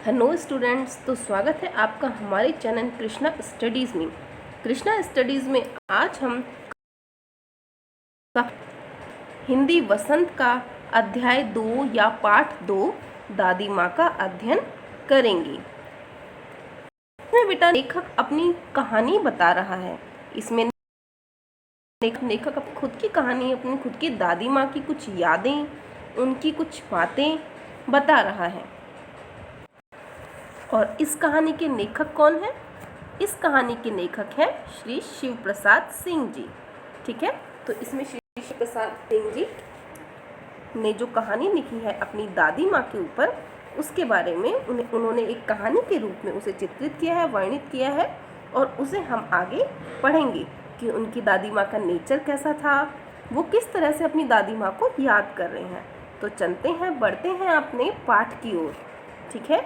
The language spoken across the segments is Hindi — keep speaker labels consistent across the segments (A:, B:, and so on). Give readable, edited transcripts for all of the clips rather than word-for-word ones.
A: हेलो स्टूडेंट्स, तो स्वागत है आपका हमारे चैनल कृष्णा स्टडीज़ में। कृष्णा स्टडीज़ में आज हम हिंदी वसंत का अध्याय 2 या पाठ 2 दादी माँ का अध्ययन करेंगे। इसमें बेटा लेखक अपनी कहानी बता रहा है। इसमें लेखक अपनी खुद की कहानी, अपनी खुद की दादी माँ की कुछ यादें, उनकी कुछ बातें बता रहा है। और इस कहानी के लेखक कौन है? इस कहानी के लेखक हैं श्री शिव प्रसाद सिंह जी। ठीक है, तो इसमें श्री शिव प्रसाद सिंह जी ने जो कहानी लिखी है अपनी दादी माँ के ऊपर, उसके बारे में उन्होंने एक कहानी के रूप में उसे चित्रित किया है, वर्णित किया है, और उसे हम आगे पढ़ेंगे कि उनकी दादी माँ का नेचर कैसा था, वो किस तरह से अपनी दादी माँ को याद कर रहे हैं। तो चलते हैं, बढ़ते हैं अपने पाठ की ओर। ठीक है,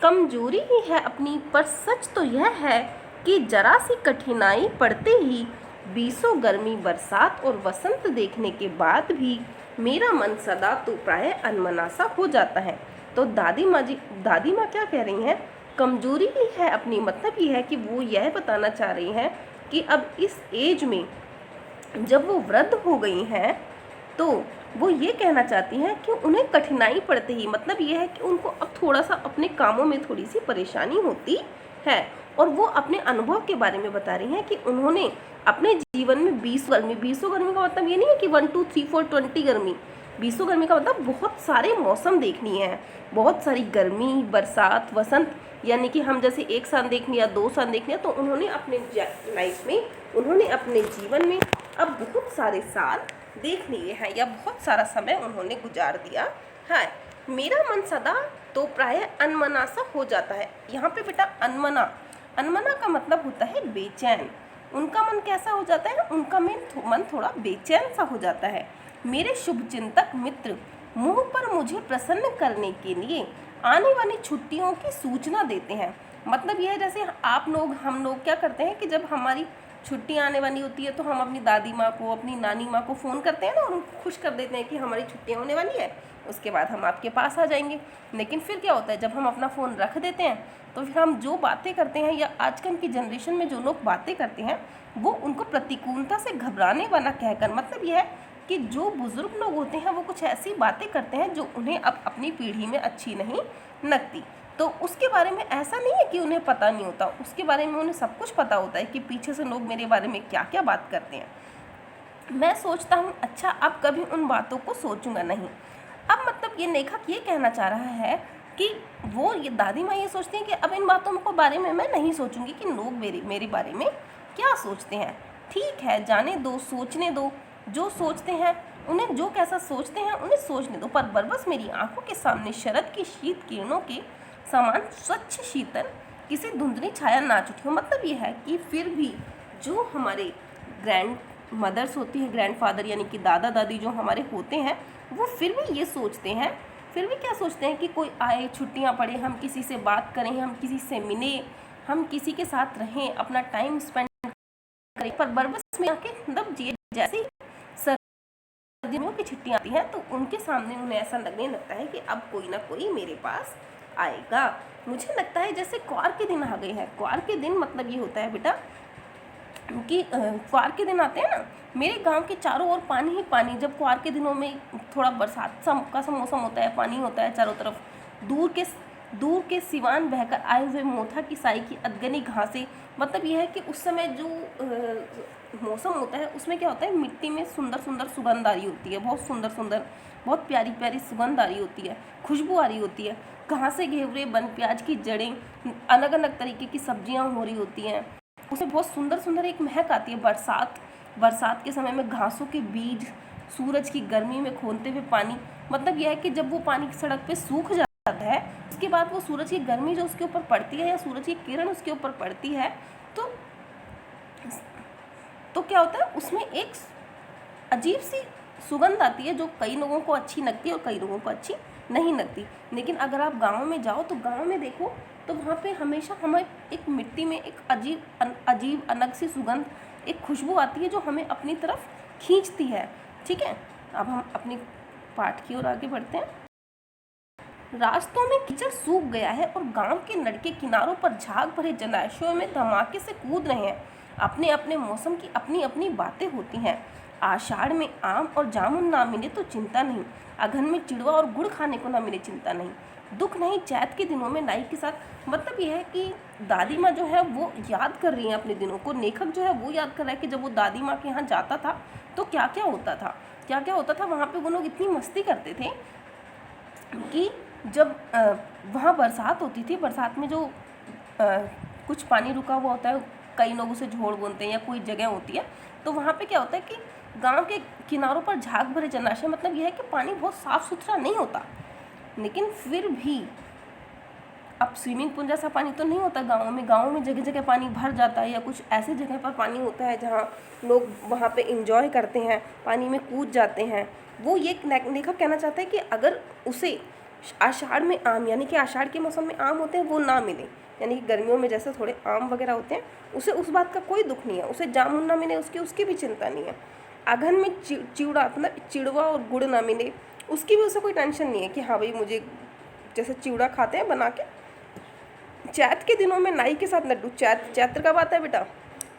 A: कमजोरी ही है अपनी, पर सच तो यह है कि जरा सी कठिनाई पड़ते ही बीसों गर्मी, बरसात और वसंत देखने के बाद भी मेरा मन सदा तो प्राय अनमना सा हो जाता है। तो दादी माँ क्या कह रही हैं? कमजोरी ही है अपनी, मतलब ये है कि वो यह बताना चाह रही हैं कि अब इस एज में जब वो वृद्ध हो गई हैं तो वो ये कहना चाहती हैं कि उन्हें कठिनाई पड़ते ही, मतलब ये है कि उनको अब थोड़ा सा अपने कामों में थोड़ी सी परेशानी होती है। और वो अपने अनुभव के बारे में बता रही हैं कि उन्होंने अपने जीवन में 20 गर्मी का मतलब ये नहीं है कि 1 2 3 4 20 गर्मी, 20 गर्मी का मतलब बहुत सारे मौसम देखनी है, बहुत सारी गर्मी, बरसात, वसंत, यानी कि हम जैसे एक साल देखनी या 2 साल देखनी है, तो उन्होंने अपने लाइफ में, उन्होंने अपने जीवन में अब बहुत सारे साल देख लिए हैं या बहुत सारा समय उन्होंने गुजार दिया है। मेरा मन सदा तो प्राय अनमना सा हो जाता है। यहाँ पे बेटा अनमना का मतलब होता है बेचैन। उनका मन कैसा हो जाता है? उनका मन थोड़ा बेचैन सा हो जाता है। मेरे शुभचिंतक मित्र मुंह पर मुझे प्रसन्न करने के लिए आने वाली छुट्टियों की सूचना देते हैं। मतलब यह है जैसे हम लोग क्या करते हैं कि जब हमारी छुट्टी आने वाली होती है तो हम अपनी दादी माँ को, अपनी नानी माँ को फ़ोन करते हैं ना, और उनको खुश कर देते हैं कि हमारी छुट्टियाँ होने वाली है, उसके बाद हम आपके पास आ जाएंगे। लेकिन फिर क्या होता है, जब हम अपना फ़ोन रख देते हैं तो फिर हम जो बातें करते हैं, या आजकल की जनरेशन में जो लोग बातें करते हैं, वो उनको प्रतिकूलता से घबराने वाला कहकर, मतलब यह है कि जो बुज़ुर्ग लोग होते हैं वो कुछ ऐसी बातें करते हैं जो उन्हें अब अपनी पीढ़ी में अच्छी नहीं लगती। तो उसके बारे में ऐसा नहीं है कि उन्हें पता नहीं होता, उसके बारे में उन्हें सब कुछ पता होता है कि पीछे से लोग मेरे बारे में क्या क्या बात करते हैं। मैं सोचता हूँ अच्छा अब कभी उन बातों को सोचूंगा नहीं। अब मतलब ये लेखक ये कहना चाह रहा है कि वो ये दादी माँ ये सोचती हैं कि अब इन बातों को बारे में मैं नहीं सोचूंगी कि लोग मेरे बारे में क्या सोचते हैं। ठीक है, जाने दो, सोचने दो, जो सोचते हैं उन्हें, जो कैसा सोचते हैं उन्हें सोचने दो, पर बरबस मेरी आंखों के सामने शरद की शीत किरणों के समान स्वच्छ शीतल किसी धुंधली छाया नाच उठी हो। मतलब ये है कि फिर भी जो हमारे ग्रैंड मदर्स होती हैं, ग्रैंडफादर यानी कि दादा दादी जो हमारे होते हैं, वो फिर भी ये सोचते हैं, फिर भी क्या सोचते हैं कि कोई आए, छुट्टियां पड़े, हम किसी से बात करें, हम किसी से मिले, हम किसी के साथ रहें, अपना टाइम स्पेंड करें। पर बरबस में आके मतलब जैसे सर्दियों की छुट्टियां आती हैं तो उनके सामने उन्हें ऐसा लगने लगता है कि अब कोई ना कोई मेरे पास आएगा। मुझे लगता है जैसे क्वार के दिन आ गए हैं। क्वार के दिन मतलब ये होता है बेटा कि क्वार के दिन आते हैं ना, मेरे गांव के चारों ओर पानी ही पानी। जब क्वार के दिनों में थोड़ा बरसात का मौसम होता है, पानी होता है चारों तरफ, दूर के सिवान बहकर आए हुए मोथा की साई की अदगनी घासें। मतलब यह है कि उस समय जो मौसम होता है उसमें क्या होता है, मिट्टी में सुंदर सुंदर सुगंध आ रही होती है, बहुत सुंदर सुंदर, बहुत प्यारी प्यारी सुगंध आ रही होती है, खुशबू आ रही होती है। घासे, घेवड़े, बन प्याज की जड़ें, अलग अलग तरीके की सब्जियां हो रही होती हैं, उसमें बहुत सुंदर सुंदर एक महक आती है। बरसात के समय में घासों के बीज, सूरज की गर्मी में खौलते हुए पानी। मतलब यह है कि जब वो पानी सड़क पे सूख जाता है, उसके बाद वो सूरज की गर्मी जो उसके ऊपर पड़ती है, या सूरज की किरण उसके ऊपर पड़ती है, तो क्या होता है, उसमें एक अजीब सी सुगंध आती है जो कई लोगों को अच्छी लगती है और कई लोगों को अच्छी नहीं लगती। लेकिन अगर आप गाँव में जाओ तो गाँव में देखो तो वहाँ पे हमेशा हमें एक मिट्टी में एक अजीब अलग सी सुगंध, एक खुशबू आती है जो हमें अपनी तरफ खींचती है। ठीक है, अब हम अपनी पाठ की ओर आगे बढ़ते हैं। रास्तों में कीचड़ सूख गया है और गांव के लड़के किनारों पर झाग भरे जलाशयों में धमाके से कूद रहे हैं। अपने अपने मौसम की अपनी अपनी बातें होती हैं। आषाढ़ में आम और जामुन ना मिले तो चिंता नहीं, अघन में चिड़वा और गुड़ खाने को ना मिले चिंता नहीं, दुख नहीं चैत के दिनों में नाई के साथ। मतलब यह है कि दादी माँ जो है वो याद कर रही है अपने दिनों को। लेखक जो है वो याद कर रहा है कि जब वो दादी माँ के यहाँ जाता था तो क्या क्या होता था, क्या क्या होता था। वहाँ पे वो लोग इतनी मस्ती करते थे कि जब वहाँ बरसात होती थी, बरसात में जो कुछ पानी रुका हुआ होता है, कई लोग उसे झोड़ बोलते हैं या कोई जगह होती है, तो वहाँ पे क्या होता है कि गांव के किनारों पर झाग भरे जलाशय, मतलब यह है कि पानी बहुत साफ़ सुथरा नहीं होता, लेकिन फिर भी अब स्विमिंग पूल जैसा पानी तो नहीं होता गाँव में जगह जगह पानी भर जाता है, या कुछ ऐसी जगह पर पानी होता है जहाँ लोग वहाँ पे इंजॉय करते हैं, पानी में कूद जाते हैं। वो ये लेखक कहना चाहता है कि अगर उसे आषाढ़ में आम, यानी कि आषाढ़ के मौसम में आम होते हैं, वो ना मिले, यानी कि गर्मियों में जैसे थोड़े आम वगैरह होते हैं, उसे उस बात का कोई दुख नहीं है। उसे जामुन ना मिले उसकी भी चिंता नहीं है। अघन में चिवड़ा, मतलब चिड़वा और गुड़ ना मिले, उसकी भी उसे कोई टेंशन नहीं है कि हाँ भाई मुझे जैसे चिवड़ा खाते हैं बना के। चैत के दिनों में नाई के साथ लड्डू। चैत्र कब आता है बेटा?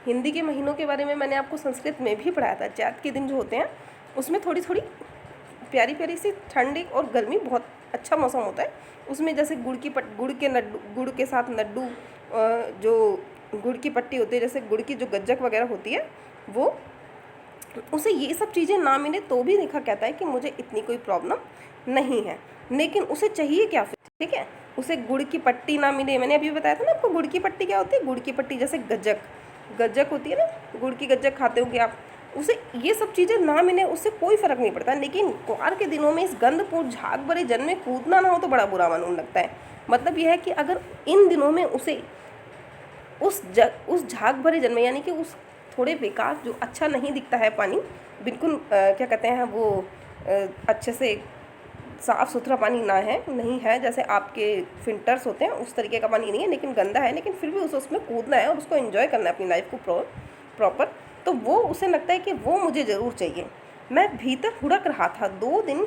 A: हिंदी के महीनों के बारे में मैंने आपको संस्कृत में भी पढ़ाया था। चैत के दिन जो होते हैं उसमें थोड़ी थोड़ी प्यारी प्यारी सी ठंडी और गर्मी, बहुत अच्छा मौसम होता है। उसमें जैसे गुड़ के साथ लड्डू, जो गुड़ की पट्टी होती है, जैसे गुड़ की जो गज्जक वगैरह होती है, वो उसे ये सब चीज़ें ना मिले तो भी लेखक कहता है कि मुझे इतनी कोई प्रॉब्लम नहीं है। लेकिन उसे चाहिए क्या फिर? ठीक है, उसे गुड़ की पट्टी ना मिले। मैंने अभी बताया था ना आपको गुड़ की पट्टी क्या होती है। गुड़ की पट्टी जैसे गज्जक होती है ना, गुड़ की गज्जक खाते होंगे आप। उसे ये सब चीज़ें ना मिले उससे कोई फ़र्क नहीं पड़ता, लेकिन कुआर के दिनों में इस गंधपूर्ण झाग भरे जल में कूदना ना हो तो बड़ा बुरा मालूम लगता है। मतलब यह है कि अगर इन दिनों में उसे उस झाग भरे जल में, यानी कि उस थोड़े बेकार, जो अच्छा नहीं दिखता है पानी, बिल्कुल क्या कहते हैं वो, अच्छे से साफ़ सुथरा पानी नहीं है, जैसे आपके फिल्टर्स होते हैं उस तरीके का पानी नहीं है, लेकिन गंदा है, लेकिन फिर भी उसे उसमें कूदना है और उसको एंजॉय करना है अपनी लाइफ को प्रॉपर। तो वो उसे लगता है कि वो मुझे ज़रूर चाहिए। मैं भीतर हुड़क रहा था, 2 दिन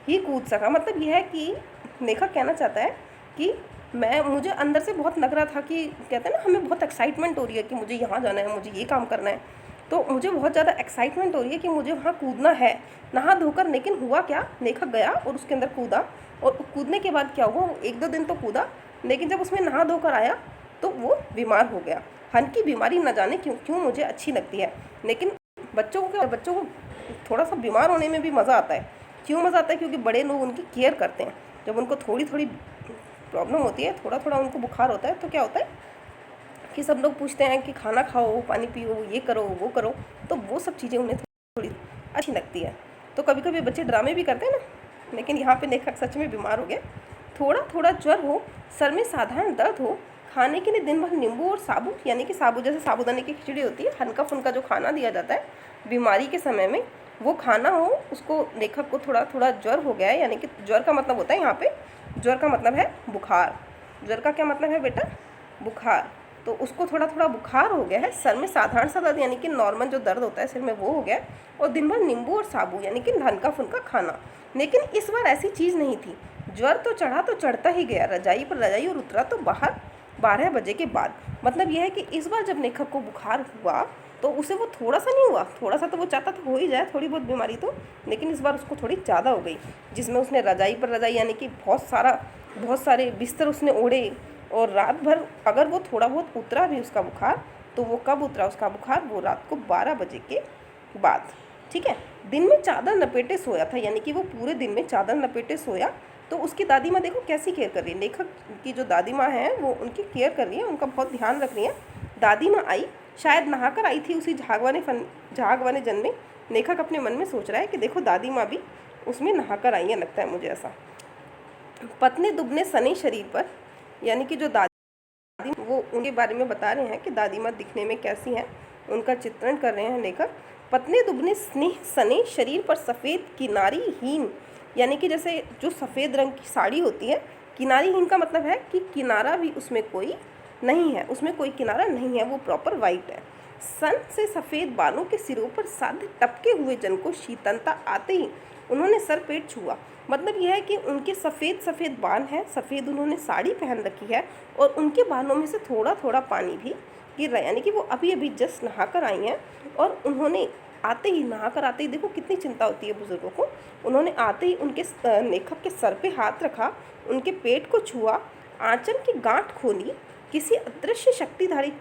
A: ही कूद सका। मतलब यह है कि लेखक कहना चाहता है कि मुझे अंदर से बहुत लग रहा था कि कहते हैं ना, हमें बहुत एक्साइटमेंट हो रही है कि मुझे यहाँ जाना है, मुझे ये काम करना है, तो मुझे बहुत ज़्यादा एक्साइटमेंट हो रही है कि मुझे वहाँ कूदना है नहा धोकर। लेकिन हुआ क्या, लेखक गया और उसके अंदर कूदा, और कूदने के बाद क्या हुआ, वो 1-2 दिन तो कूदा, लेकिन जब उसमें नहा धोकर आया तो वो बीमार हो गया। हल्की बीमारी न जाने क्यों मुझे अच्छी लगती है, लेकिन बच्चों को थोड़ा सा बीमार होने में भी मज़ा आता है। क्यों मज़ा आता है? क्योंकि बड़े लोग उनकी केयर करते हैं। जब उनको थोड़ी थोड़ी प्रॉब्लम होती है, थोड़ा थोड़ा उनको बुखार होता है, तो क्या होता है कि सब लोग पूछते हैं कि खाना खाओ, पानी पियो, ये करो वो करो, तो वो सब चीज़ें उन्हें थोड़ी अच्छी लगती है। तो कभी कभी बच्चे ड्रामे भी करते हैं ना, लेकिन यहाँ पे लेखक सच में बीमार हो गया। थोड़ा थोड़ा ज्वर हो, सर में साधारण दर्द हो, खाने के लिए दिन भर नींबू और साबू, यानी कि साबू जैसे साबूदाने की खिचड़ी होती है, हल्का फुल्का जो खाना दिया जाता है बीमारी के समय में, वो खाना हो। उसको लेखक को थोड़ा थोड़ा ज्वर हो गया है, यानी कि ज्वर का मतलब होता है यहाँ पे, ज्वर का मतलब है बुखार। ज्वर का क्या मतलब है बेटा? बुखार। तो उसको थोड़ा थोड़ा बुखार हो गया है, सर में साधारण सा दर्द, यानी कि नॉर्मल जो दर्द होता है सिर में, वो हो गया, और दिन भर नींबू और साबू, यानी कि हल्का फुल्का खाना। लेकिन इस बार ऐसी चीज़ नहीं थी। ज्वर तो चढ़ा तो चढ़ता ही गया, रजाई पर रजाई, और उतरा तो बाहर 12 बजे के बाद। मतलब यह है कि इस बार जब लेखक को बुखार हुआ तो उसे वो थोड़ा सा नहीं हुआ, थोड़ा सा तो वो चाहता था हो ही जाए थोड़ी बहुत बीमारी तो, लेकिन इस बार उसको थोड़ी ज़्यादा हो गई, जिसमें उसने रजाई पर रजाई, यानी कि बहुत सारे बिस्तर उसने ओढ़े, और रात भर अगर वो थोड़ा बहुत उतरा भी उसका बुखार, तो वो कब उतरा उसका बुखार? वो रात को 12 बजे के बाद। ठीक है, दिन में चादर लपेटे सोया था, यानी कि वो पूरे दिन में चादर लपेटे सोया। तो उसकी दादी माँ देखो कैसी केयर कर रही है। लेखक की जो दादी माँ है वो उनकी केयर कर रही है, उनका बहुत ध्यान रख रही है। दादी माँ आई, शायद नहाकर आई थी उसी झाग वाले जल में। लेखक अपने मन में सोच रहा है कि देखो दादी माँ भी उसमें नहाकर आई है, लगता है मुझे ऐसा। पतले दुबने सने शरीर पर, यानी कि जो दादी, वो उनके बारे में बता रहे हैं कि दादी माँ दिखने में कैसी हैं, उनका चित्रण कर रहे हैं लेखक। पतले दुबने स्नेह सने शरीर पर सफ़ेद किनारीहीन, यानी कि जैसे जो सफ़ेद रंग की साड़ी होती है, किनारीहीन का मतलब है कि किनारा भी उसमें कोई नहीं है, उसमें कोई किनारा नहीं है, वो प्रॉपर वाइट है। सन से सफ़ेद बालों के सिरों पर साध टपके हुए जन को शीतलता आते ही उन्होंने सर पेट छुआ। मतलब यह है कि उनके सफ़ेद सफ़ेद बाल हैं, सफ़ेद उन्होंने साड़ी पहन रखी है और उनके बालों में से थोड़ा थोड़ा पानी भी गिर रहा है, यानी कि वो अभी अभी जस्ट नहा कर आई हैं। और उन्होंने आते ही, नहा कर आते ही, देखो कितनी चिंता होती है बुज़ुर्गों को, उन्होंने आते ही उनके नेखक के सर पे हाथ रखा, उनके पेट को छुआ, आंचल की गांठ खोली, किसी अदृश्य शक्तिधारी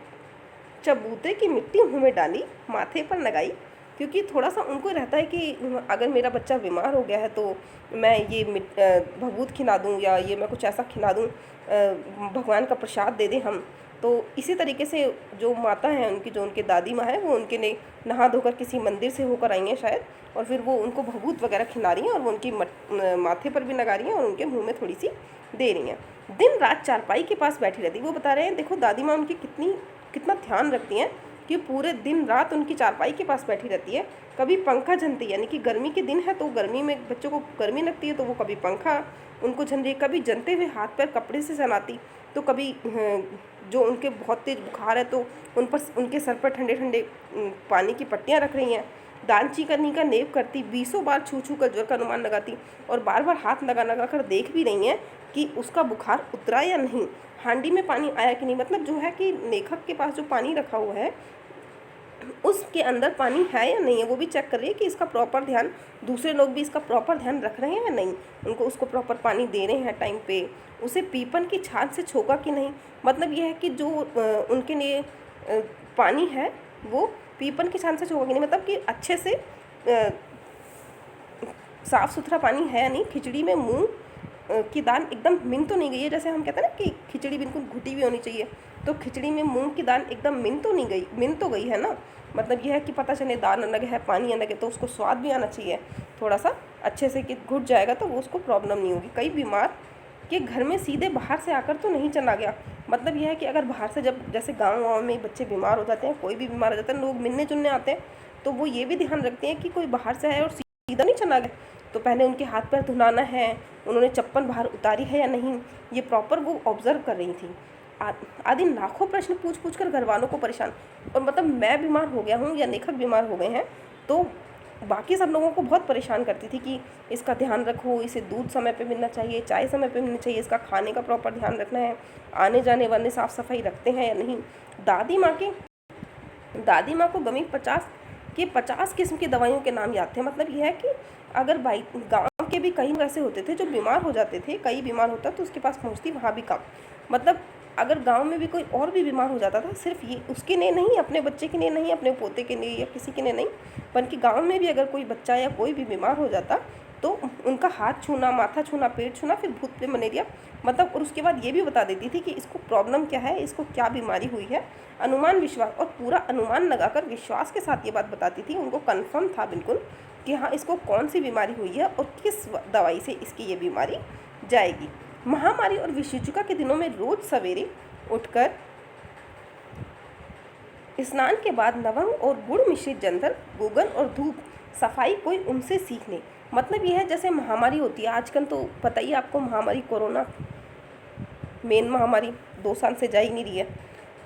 A: चबूतरे की मिट्टी मुँह में डाली, माथे पर लगाई, क्योंकि थोड़ा सा उनको रहता है कि अगर मेरा बच्चा बीमार हो गया है तो मैं ये भभूत खिला दूँ या ये मैं कुछ ऐसा खिला दूँ, भगवान का प्रसाद दे दें हम। तो इसी तरीके से जो माता हैं उनकी, जो उनके दादी माँ है, वो उनके लिए नहा धोकर किसी मंदिर से होकर आई हैं शायद, और फिर वो उनको भभूत वगैरह खिला रही हैं और वो उनकी माथे पर भी लगा रही हैं और उनके मुँह में थोड़ी सी दे रही हैं। दिन रात चारपाई के पास बैठी रहती। वो बता रहे हैं, देखो दादी माँ उनकी कितना ध्यान रखती हैं कि पूरे दिन रात उनकी चारपाई के पास बैठी रहती है। कभी पंखा झनती, यानी कि गर्मी के दिन है तो गर्मी में बच्चों को गर्मी लगती है तो वो कभी पंखा उनको झन रही है, कभी जनते हुए हाथ पैर कपड़े से सनाती, तो कभी जो उनके बहुत तेज़ बुखार है तो उन पर, उनके सर पर ठंडे ठंडे पानी की पट्टियाँ रख रही हैं। दानची करनी का नेप करती, 20 बार छू छू कर ज्वर का अनुमान लगाती और बार बार हाथ लगा लगा कर देख भी रही हैं कि उसका बुखार उतरा या नहीं, हांडी में पानी आया कि नहीं। मतलब जो है कि लेखक के पास जो पानी रखा हुआ है उसके अंदर पानी है या नहीं है, वो भी चेक कर रही है कि इसका प्रॉपर ध्यान, दूसरे लोग भी इसका प्रॉपर ध्यान रख रहे हैं या नहीं, उनको उसको प्रॉपर पानी दे रहे हैं टाइम पे, उसे पीपन की छाछ से छोका कि नहीं। मतलब यह है कि जो उनके लिए पानी है वो पीपन की छाछ से छोका कि नहीं, मतलब कि अच्छे से साफ़ सुथरा पानी है या नहीं। खिचड़ी में मूंग की दाल एकदम मिन तो नहीं गई है, जैसे हम कहते हैं ना कि खिचड़ी बिल्कुल घुटी हुई होनी चाहिए, तो खिचड़ी में मूंग की दाल एकदम मिन तो नहीं गई, मिन तो गई है ना। मतलब यह है कि पता चले दाल अलग है पानी अलग है, तो उसको स्वाद भी आना चाहिए थोड़ा सा अच्छे से, कि घुट जाएगा तो वो उसको प्रॉब्लम नहीं होगी। कई बीमार के घर में सीधे बाहर से आकर तो नहीं चला गया। मतलब यह है कि अगर बाहर से, जब जैसे गाँव में बच्चे बीमार हो जाते हैं, कोई भी बीमार हो जाता है, लोग मिलने जुलने आते हैं, तो वो ये भी ध्यान रखते हैं कि कोई बाहर से आए और सीधा नहीं चला गया, तो पहले उनके हाथ पैर धुलाना है, उन्होंने चप्पल बाहर उतारी है या नहीं, ये प्रॉपर वो ऑब्जर्व कर रही थी। आदि लाखों प्रश्न पूछ पूछ कर घर वालों को परेशान। और मतलब मैं बीमार हो गया हूँ या लेखक बीमार हो गए हैं तो बाकी सब लोगों को बहुत परेशान करती थी कि इसका ध्यान रखो, इसे दूध समय पे मिलना चाहिए, चाय समय पे मिलनी चाहिए, इसका खाने का प्रॉपर ध्यान रखना है, आने जाने वाले साफ़ सफाई रखते हैं या नहीं। दादी माँ को गमी 50 किस्म की दवाइयों के नाम याद थे। मतलब यह है कि अगर भाई गांव के भी कई ऐसे होते थे जो बीमार हो जाते थे, कई बीमार होता तो उसके पास पहुंचती वहाँ भी कम। मतलब अगर गांव में भी कोई और भी बीमार हो जाता था, सिर्फ ये उसके लिए नहीं, अपने बच्चे के लिए नहीं, अपने पोते के लिए या किसी के लिए नहीं, बल्कि गांव में भी अगर कोई बच्चा या कोई भी बीमार हो जाता तो उनका हाथ छूना, माथा छूना, पेट छूना, फिर भूत प्रेत मलेरिया, मतलब, और उसके बाद ये भी बता देती थी कि इसको प्रॉब्लम क्या है, इसको क्या बीमारी हुई है। अनुमान विश्वास, और पूरा अनुमान लगाकर विश्वास के साथ ये बात बताती थी, उनको कन्फर्म था बिल्कुल कि हाँ इसको कौन सी बीमारी हुई है और किस दवाई से इसकी ये बीमारी जाएगी। महामारी और विषुचिका के दिनों में रोज सवेरे उठकर स्नान के बाद लवंग और गुड़ मिश्रित जंधर, गुगन और धूप सफाई कोई उनसे सीख ले। मतलब यह है जैसे महामारी होती है आजकल, तो पता ही आपको, महामारी कोरोना मेन महामारी 2 साल से जा ही नहीं रही है,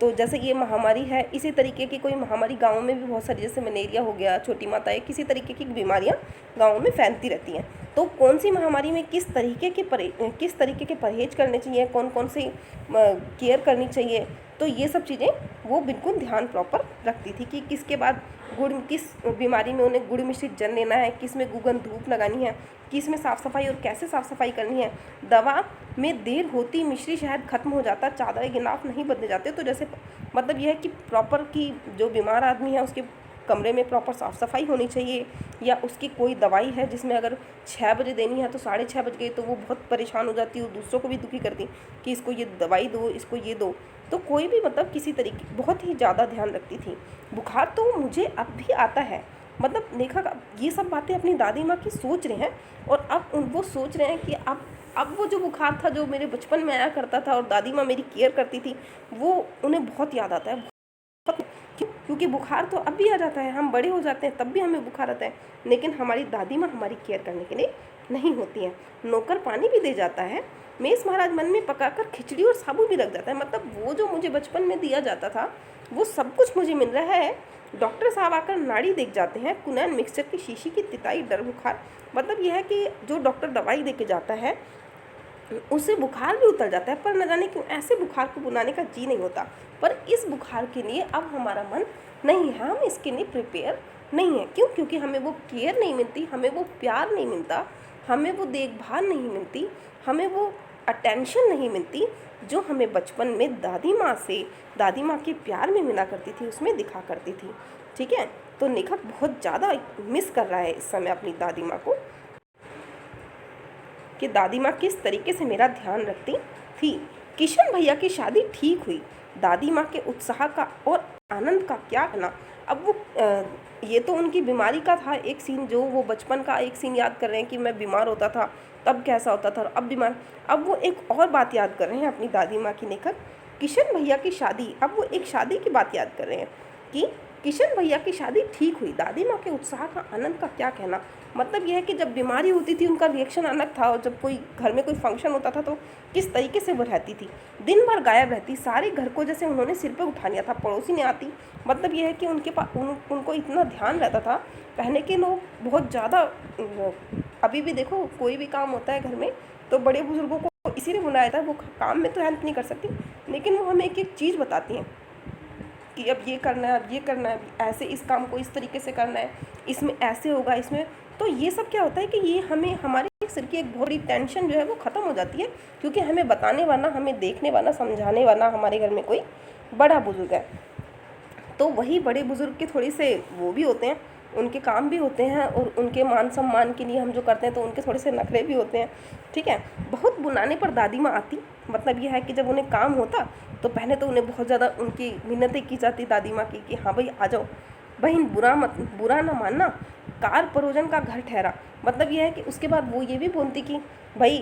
A: तो जैसे ये महामारी है इसी तरीके की कोई महामारी गाँव में भी बहुत सारी, जैसे मलेरिया हो गया, छोटी माता है, किसी तरीके की बीमारियाँ गाँव में फैलती रहती हैं। तो कौन सी महामारी में किस तरीके के परहेज करने चाहिए, कौन कौन सी केयर करनी चाहिए, तो ये सब चीज़ें वो बिल्कुल ध्यान प्रॉपर रखती थी कि किसके बाद किस बीमारी में उन्हें गुड़ मिश्रित जल लेना है, किस में गुगन धूप लगानी है, किस में साफ़ सफाई और कैसे साफ़ सफाई करनी है। दवा में देर होती मिश्री शहद खत्म हो जाता, चादर गिलाफ नहीं बदले जाते। तो जैसे मतलब यह है कि प्रॉपर की जो बीमार आदमी है उसके कमरे में प्रॉपर साफ़ सफाई होनी चाहिए, या उसकी कोई दवाई है जिसमें अगर 6 बजे देनी है तो 6:30 बज गई तो वो बहुत परेशान हो जाती है और दूसरों को भी दुखी करती कि इसको ये दवाई दो, इसको ये दो। तो कोई भी मतलब किसी तरीके बहुत ही ज़्यादा ध्यान रखती थी। बुखार तो मुझे अब भी आता है, मतलब लेखक ये सब बातें अपनी दादी माँ की सोच रहे हैं और अब वो सोच रहे हैं कि अब वो जो बुखार था जो मेरे बचपन में आया करता था और दादी माँ मेरी केयर करती थी, वो उन्हें बहुत याद आता है। क्योंकि बुखार तो अब भी आ जाता है, हम बड़े हो जाते हैं तब भी हमें बुखार आता है, लेकिन हमारी दादी माँ हमारी केयर करने के लिए नहीं होती है। नौकर पानी भी दे जाता है, मेष महाराज मन में पकाकर खिचड़ी और साबू भी रख जाता है। मतलब वो जो मुझे बचपन में दिया जाता था वो सब कुछ मुझे मिल रहा है। डॉक्टर साहब आकर नाड़ी देख जाते हैं, कुनैन मिक्सचर की शीशी की तिताई, डर बुखार। मतलब यह है कि जो डॉक्टर दवाई दे के जाता है उससे बुखार भी उतर जाता है, पर न जाने क्यों ऐसे बुखार को बुलाने का जी नहीं होता। पर इस बुखार के लिए अब हमारा मन नहीं है, हम इसके लिए प्रिपेयर नहीं है। क्यों? क्योंकि हमें वो केयर नहीं मिलती, हमें वो प्यार नहीं मिलता, हमें वो देखभाल नहीं मिलती, हमें वो अटेंशन नहीं मिलती जो हमें बचपन में दादी माँ के प्यार में मिला करती थी, उसमें दिखा करती थी। ठीक है, तो लेखक बहुत ज़्यादा मिस कर रहा है इस समय अपनी दादी माँ को, कि दादी माँ किस तरीके से मेरा ध्यान रखती थी। किशन भैया की शादी ठीक हुई, दादी माँ के उत्साह का और आनंद का क्या कहना। अब वो ये तो उनकी बीमारी का था एक सीन, जो वो बचपन का एक सीन याद कर रहे हैं कि मैं बीमार होता था तब कैसा होता था, अब बीमार। अब वो एक और बात याद कर रहे हैं अपनी दादी माँ की लेकर, किशन भैया की शादी। अब वो एक शादी की बात याद कर रहे हैं कि किशन भैया की शादी ठीक हुई, दादी माँ के उत्साह का आनंद का क्या कहना। मतलब यह है कि जब बीमारी होती थी उनका रिएक्शन अलग था, और जब कोई घर में कोई फंक्शन होता था तो किस तरीके से वो रहती थी, दिन भर गायब रहती, सारे घर को जैसे उन्होंने सिर पे उठा लिया था, पड़ोसी ने आती। मतलब यह है कि उनके पास उनको इतना ध्यान रहता था। पहले के लोग बहुत ज़्यादा, अभी भी देखो कोई भी काम होता है घर में तो बड़े बुजुर्गों को इसीलिए बुलाया था, वो काम में तो हेल्प नहीं कर सकती, लेकिन वो हमें एक एक चीज़ बताती हैं कि अब ये करना है, अब ये करना है, ऐसे इस काम को इस तरीके से करना है, इसमें ऐसे होगा, इसमें। तो ये सब क्या होता है कि ये हमें हमारे सिर की एक बहुत बड़ी टेंशन जो है वो ख़त्म हो जाती है, क्योंकि हमें बताने वाला, हमें देखने वाला, समझाने वाला हमारे घर में कोई बड़ा बुजुर्ग है। तो वही बड़े बुजुर्ग के थोड़े से वो भी होते हैं, उनके काम भी होते हैं, और उनके मान सम्मान के लिए हम जो करते हैं तो उनके थोड़े से नखरे भी होते हैं। ठीक है, बहुत बुलाने पर दादी माँ आती। मतलब यह है कि जब उन्हें काम होता तो पहले तो उन्हें बहुत ज़्यादा उनकी मिन्नतें की जाती दादी माँ की कि हाँ भाई आ जाओ बहन, बुरा ना मानना, कार परोजन का घर ठहरा। मतलब यह है कि उसके बाद वो ये भी बोलती कि भाई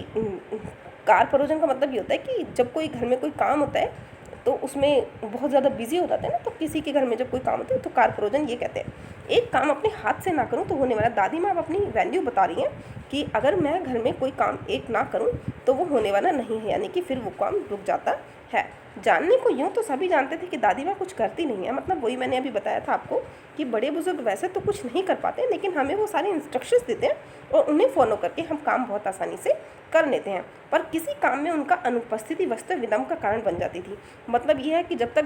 A: कार परोजन का मतलब ये होता है कि जब कोई घर में कोई काम होता है तो उसमें बहुत ज़्यादा बिजी हो जाते हैं ना, तो किसी के घर में जब कोई काम होता है तो कार परोजन ये कहते हैं। एक काम अपने हाथ से ना करूं तो होने वाला। दादी माँ अपनी वैल्यू बता रही हैं कि अगर मैं घर में कोई काम एक ना करूं तो वो होने वाला नहीं है, यानी कि फिर वो काम रुक जाता है। जानने को यूँ तो सभी जानते थे कि दादी माँ कुछ करती नहीं है, मतलब वही मैंने अभी बताया था आपको कि बड़े बुजुर्ग वैसे तो कुछ नहीं कर पाते, लेकिन हमें वो सारे इंस्ट्रक्शंस देते हैं और उन्हें फॉलो करके हम काम बहुत आसानी से कर लेते हैं। पर किसी काम में उनका अनुपस्थिति वास्तव विलम्ब का कारण बन जाती थी। मतलब यह है कि जब तक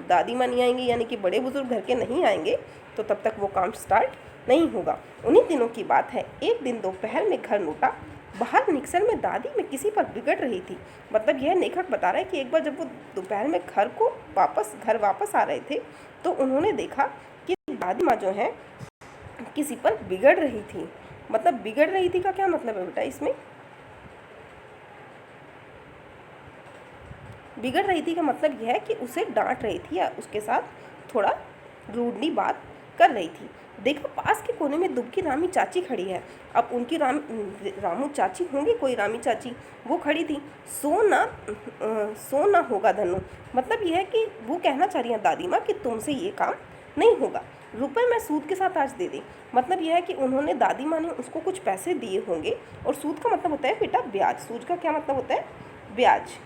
A: दादी माँ नहीं आएंगी, यानी कि बड़े बुजुर्ग घर के नहीं आएंगे, तो तब तक वो काम स्टार्ट नहीं होगा। उन्हीं दिनों की बात है, एक दिन दोपहर में घर लौटा, बाहर मिक्सर में दादी में किसी पर बिगड़ रही थी। मतलब यह लेखक बता रहा है कि एक बार जब वो दोपहर में घर वापस आ रहे थे तो उन्होंने देखा कि दादी माँ जो है किसी पर बिगड़ रही थी। मतलब बिगड़ रही थी का क्या मतलब है बेटा इसमें? बिगड़ रही थी का मतलब यह है कि उसे डांट रही थी या उसके साथ थोड़ा रूडली बात कर रही थी। देखा पास के कोने में दुबकी रामी चाची खड़ी है। अब उनकी रामू चाची होंगी, कोई रामी चाची, वो खड़ी थी। सो ना होगा धनु। मतलब यह है कि वो कहना चाह रही है दादी माँ कि तुमसे ये काम नहीं होगा, रुपए मैं सूद के साथ आज दे दी। मतलब यह है कि उन्होंने, दादी माँ ने उसको कुछ पैसे दिए होंगे, और सूद का मतलब होता है बेटा ब्याज। सूद का क्या मतलब होता है? ब्याज।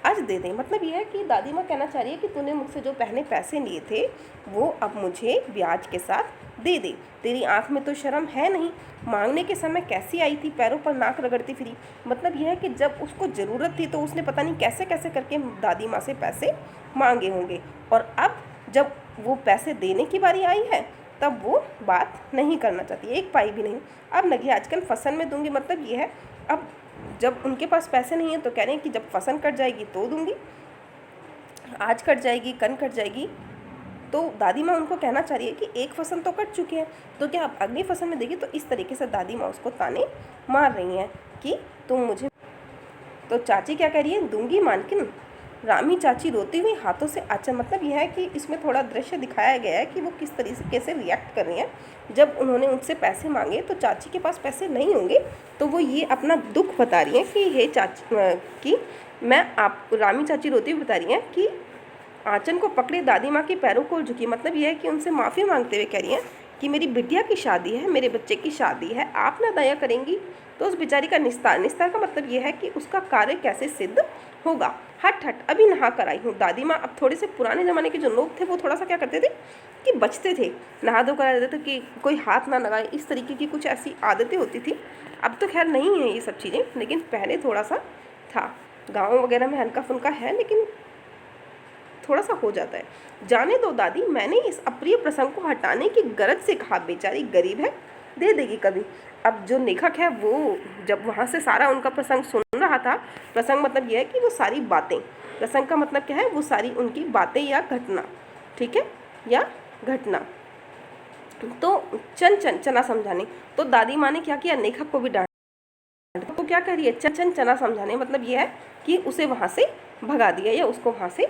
A: आज दे दें। मतलब यह है कि दादी माँ कहना चाह रही है कि तूने मुझसे जो पहले पैसे लिए थे वो अब मुझे ब्याज के साथ दे दे। तेरी आंख में तो शर्म है नहीं, मांगने के समय कैसी आई थी, पैरों पर नाक रगड़ती फिरी। मतलब यह है कि जब उसको ज़रूरत थी तो उसने पता नहीं कैसे कैसे करके दादी माँ से पैसे मांगे होंगे, और अब जब वो पैसे देने की बारी आई है तब वो बात नहीं करना चाहती, एक पाई भी नहीं। अब लगी आजकल फसल में दूंगी। मतलब ये है, अब जब उनके पास पैसे नहीं है तो कह रहे हैं कि जब फसल कट जाएगी तो दूंगी, आज कट जाएगी, कल कट जाएगी। तो दादी माँ उनको कहना चाह रही है कि एक फसल तो कट चुकी है, तो क्या आप अगली फसल में देगी? तो इस तरीके से दादी माँ उसको ताने मार रही हैं कि तुम मुझे। तो चाची क्या कह रही है? दूंगी मानकिन। रामी चाची रोती हुई हाथों से आंचल। मतलब यह है कि इसमें थोड़ा दृश्य दिखाया गया है कि वो किस तरीके से रिएक्ट कर रही हैं। जब उन्होंने उनसे पैसे मांगे तो चाची के पास पैसे नहीं होंगे, तो वो ये अपना दुख बता रही हैं कि हे चाची, कि मैं आप, रामी चाची रोती हुई बता रही हैं कि आंचल को पकड़े दादी माँ के पैरों को झुकी। मतलब यह है कि उनसे माफ़ी मांगते हुए कह रही हैं कि मेरी बिटिया की शादी है, मेरे बच्चे की शादी है, आप ना दया करेंगी तो उस बेचारी का निस्तार। निस्तार का मतलब ये है कि उसका कार्य कैसे सिद्ध होगा। हट हट, अभी नहा कर आई हूँ। दादी माँ अब थोड़े से पुराने ज़माने के जो लोग थे वो थोड़ा सा क्या करते थे कि बचते थे, नहा धो कर आ जाते थे कि कोई हाथ ना लगाए, इस तरीके की कुछ ऐसी आदतें होती थी। अब तो खैर नहीं है ये सब चीज़ें, लेकिन पहले थोड़ा सा था। गाँव वगैरह में हल्का फुल्का है, लेकिन थोड़ा सा हो जाता है। जाने दो दादी, मैंने इस अप्रिय प्रसंग को हटाने की गरज से कहा, बेचारी गरीब है, दे देगी कभी। अब जो लेखक है वो जब वहाँ से सारा उनका प्रसंग सुन रहा था, प्रसंग मतलब यह है कि वो सारी बातें, प्रसंग का मतलब क्या है, वो सारी उनकी बातें या घटना, ठीक है, या घटना। तो चना समझाने, तो दादी माँ ने क्या किया, लेखक को भी डांट। तो क्या कह रही है, चना समझाने, मतलब ये है कि उसे वहाँ से भगा दिया या उसको वहाँ से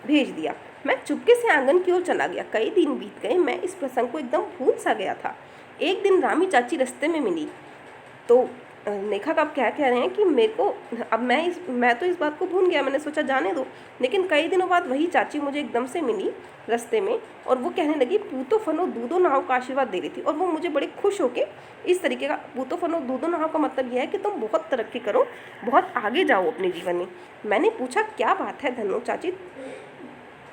A: भेज दिया। मैं चुपके से आंगन की ओर चला गया। कई दिन बीत गए, मैं इस प्रसंग को एकदम भूल सा गया था। एक दिन रामी चाची रास्ते में मिली। तो लेखक अब क्या कह रहे हैं कि मेरे को अब मैं तो इस बात को भूल गया, मैंने सोचा जाने दो। लेकिन कई दिनों बाद वही चाची मुझे एकदम से मिली रास्ते में, और वो कहने लगी, पूतो फनो दूधो नहाओ का आशीर्वाद दे रही थी। और वो मुझे बड़े खुश होके इस तरीके का, पूतो फनो दूधो नहाओ का मतलब यह है कि तुम बहुत तरक्की करो, बहुत आगे जाओ अपने जीवन में। मैंने पूछा, क्या बात है धन्नो चाची,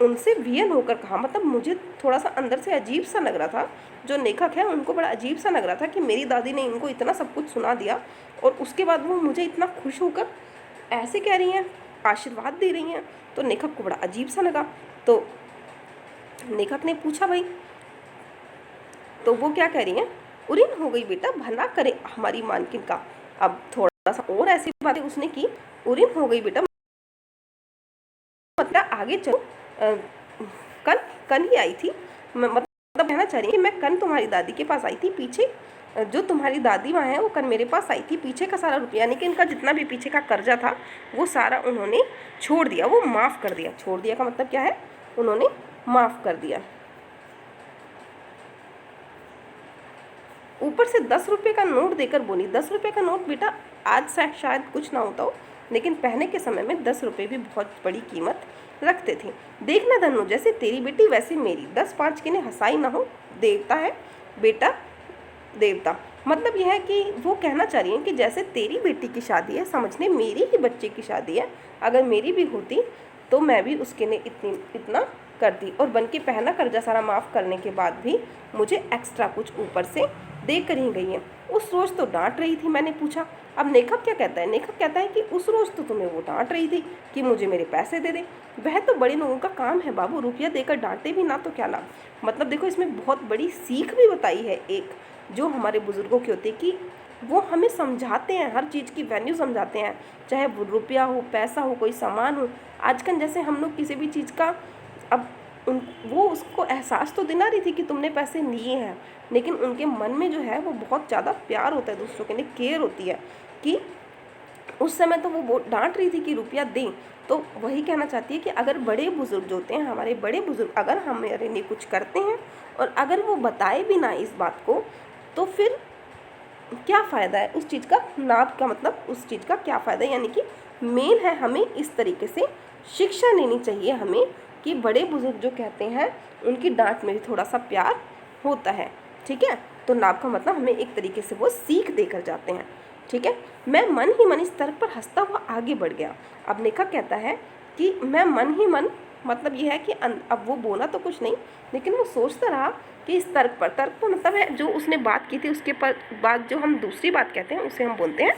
A: उनसे वियन होकर कहा। मतलब मुझे थोड़ा सा अंदर से अजीब सा लग रहा था, जो लेखक है उनको बड़ा अजीब सा लग रहा था कि मेरी दादी ने इनको इतना सब कुछ सुना दिया और उसके बाद वो मुझे इतना खुश होकर ऐसे कह रही हैं, आशीर्वाद दे रही हैं। तो लेखक को बड़ा अजीब सा लगा। तो लेखक ने पूछा, भाई, तो वो क्या कह रही हैं, उरीन हो गई बेटा, भला करे हमारी मालकिन का। अब थोड़ा सा और ऐसी बातें उसने की, उरीन हो गई बेटा मतलब आगे चलो, कल ही आई थी, मतलब कहना चाह रही है कि मैं कल तुम्हारी दादी के पास आई थी, पीछे जो तुम्हारी दादी माँ है वो कल मेरे पास आई थी, पीछे का सारा रुपया, यानी कि इनका जितना भी पीछे का कर्जा था वो सारा उन्होंने छोड़ दिया, वो माफ़ कर दिया। छोड़ दिया का मतलब क्या है, उन्होंने माफ़ कर दिया। ऊपर से 10 रुपये का नोट देकर बोली। 10 रुपये का नोट बेटा आज शायद कुछ ना होता हो, लेकिन पहले के समय में 10 रुपये भी बहुत बड़ी कीमत रखते थे। देखना धनु, जैसे तेरी बेटी वैसे मेरी, 10-5 के ने हंसाई ना हो, देवता है बेटा, देवता। मतलब यह है कि वो कहना चाह रही है कि जैसे तेरी बेटी की शादी है, समझने मेरी ही बच्चे की शादी है, अगर मेरी भी होती तो मैं भी उसके लिए इतना करती, और बन के पहला कर्जा सारा माफ़ करने के बाद भी मुझे एक्स्ट्रा कुछ ऊपर से दे कर ही गई है। उस रोज़ तो डांट रही थी। मैंने पूछा, अब लेखक क्या कहता है, लेखक कहता है कि उस रोज़ तो तुम्हें वो डांट रही थी कि मुझे मेरे पैसे दे दे। वह तो बड़े लोगों का काम है बाबू, रुपया देकर डांटे भी ना तो क्या लाभ। मतलब देखो, इसमें बहुत बड़ी सीख भी बताई है एक, जो हमारे बुज़ुर्गों की होती है कि वो हमें समझाते हैं, हर चीज़ की वैल्यू समझाते हैं, चाहे वो रुपया हो, पैसा हो, कोई सामान हो। आजकल जैसे हम लोग किसी भी चीज़ का, अब वो उसको एहसास तो दिला रही थी कि तुमने पैसे लिए हैं, लेकिन उनके मन में जो है वो बहुत ज़्यादा प्यार होता है, दूसरों के लिए केयर होती है। कि उस समय तो वो डांट रही थी कि रुपया दें, तो वही कहना चाहती है कि अगर बड़े बुज़ुर्ग जो होते हैं, हमारे बड़े बुज़ुर्ग अगर हमारे लिए कुछ करते हैं और अगर वो बताए भी ना इस बात को, तो फिर क्या फ़ायदा है उस चीज़ का, नाप का मतलब उस चीज़ का क्या फ़ायदा है। यानी कि मेन है, हमें इस तरीके से शिक्षा लेनी चाहिए हमें कि बड़े बुज़ुर्ग जो कहते हैं उनकी डांट में भी थोड़ा सा प्यार होता है, ठीक है। तो नाप का मतलब हमें एक तरीके से वो सीख देकर जाते हैं, ठीक है। मैं मन ही मन इस तर्क पर हंसता हुआ आगे बढ़ गया। अब लेखक कहता है कि मैं मन ही मन, मतलब ये है कि अब वो बोला तो कुछ नहीं, लेकिन वो सोचता रहा कि इस तर्क पर मतलब है जो उसने बात की थी उसके पर बाद जो हम दूसरी बात कहते हैं उसे हम बोलते हैं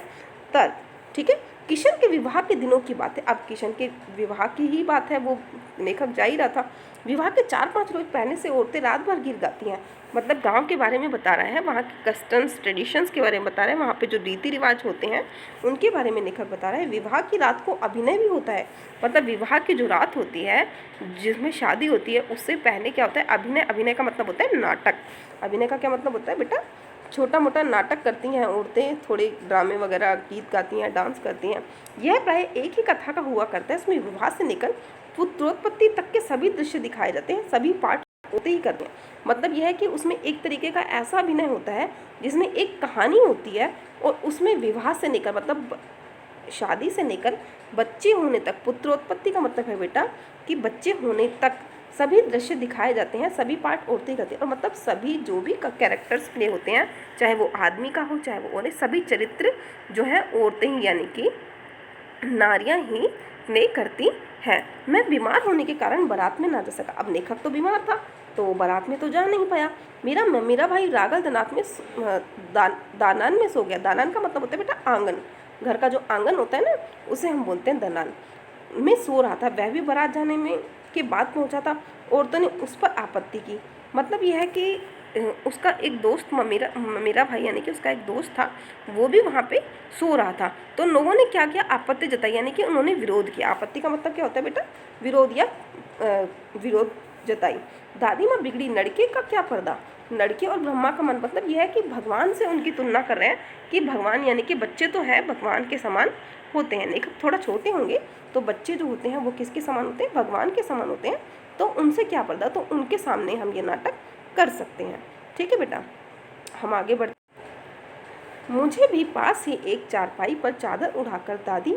A: तर्क, ठीक है। किशन के विवाह के दिनों की बात है। अब किशन के विवाह की ही बात है, वो लेखक जा ही रहा था। विवाह के 4-5 रोज पहले से औरतें रात भर गीत गाती हैं। मतलब गांव के बारे में बता रहा है, वहाँ के कस्टम्स ट्रेडिशंस के बारे में बता रहा है, वहाँ पे जो रीति रिवाज होते हैं उनके बारे में लेखक बता रहा है। विवाह की रात को अभिनय भी होता है। मतलब विवाह की जो रात होती है जिसमें शादी होती है, उससे पहले क्या होता है, अभिनय। अभिनय का मतलब होता है नाटक। अभिनय का क्या मतलब होता है बेटा, छोटा मोटा नाटक करती हैं औरतें, थोड़े ड्रामे वगैरह, गीत गाती हैं, डांस करती हैं। यह प्राय एक ही कथा का हुआ करता है। इसमें विवाह से लेकर पुत्रोत्पत्ति तक के सभी दृश्य दिखाए जाते हैं, सभी पाठ होते ही करते हैं। मतलब यह है कि उसमें एक तरीके का ऐसा अभिनय होता है जिसमें एक कहानी होती है और उसमें विवाह से लेकर, मतलब शादी से लेकर बच्चे होने तक, पुत्रोत्पत्ति का मतलब है बेटा कि बच्चे होने तक सभी दृश्य दिखाए जाते हैं, सभी पार्ट औरतें करती हैं। और मतलब सभी जो भी कैरेक्टर्स प्ले होते हैं, चाहे वो आदमी का हो चाहे वो औरत, सभी चरित्र जो है औरतें ही यानी कि नारियां ही प्ले करती हैं। मैं बीमार होने के कारण बारात में ना जा सका। अब लेखक तो बीमार था तो बारात में तो जा नहीं पाया। मेरा भाई रागल दानान में सो गया। दानान का मतलब होता है बेटा आंगन, घर का जो आंगन होता है ना उसे हम बोलते हैं दनान, में सो रहा था। वह भी बारात जाने में के बाद पहुंचा था। औरतों ने उस पर आपत्ति की। मतलब यह है कि उसका एक दोस्त मेरा भाई यानी कि उसका एक दोस्त था, वो भी वहाँ पे सो रहा था। तो लोगों ने क्या किया, आपत्ति जताई, यानी कि उन्होंने विरोध किया। आपत्ति का मतलब क्या होता है बेटा, विरोध या विरोध जताई। दादी माँ बिगड़ी, लड़के का क्या पर्दा। लड़के और ब्रह्मा का मन, मतलब यह है कि भगवान से उनकी तुलना कर रहे हैं कि भगवान यानी कि बच्चे तो हैं भगवान के समान होते हैं, लेकिन थोड़ा छोटे होंगे तो बच्चे जो होते हैं वो किसके समान होते हैं, भगवान के समान होते हैं। तो उनसे क्या पर्दा, तो उनके सामने हम ये नाटक कर सकते हैं। ठीक है बेटा, हम आगे बढ़ते। मुझे भी पास ही एक चारपाई पर चादर उड़ाकर दादी